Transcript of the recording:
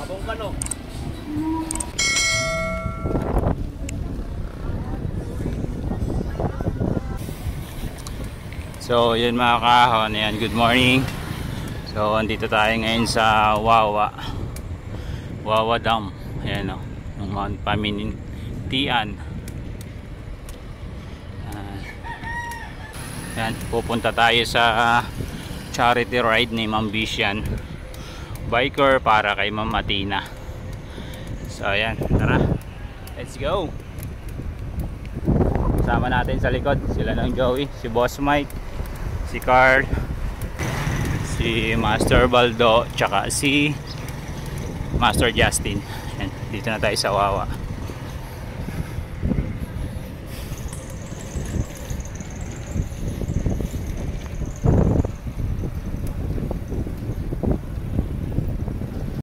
Bagong manok. So yun mga kahon, yan, good morning. So andito tayo ngayon sa Wawa Dam. Ayan o, ng Mount Pamintian. Yan, pupunta tayo sa charity ride ni Ma'am Bishan Biker para kay Ma'am Atina. So ayan, tara, let's go. Kasama natin sa likod sila ng Joey, si Boss Mike, si Carl, si Master Baldo, tsaka si Master Justin. Ayan, dito na tayo sa Wawa.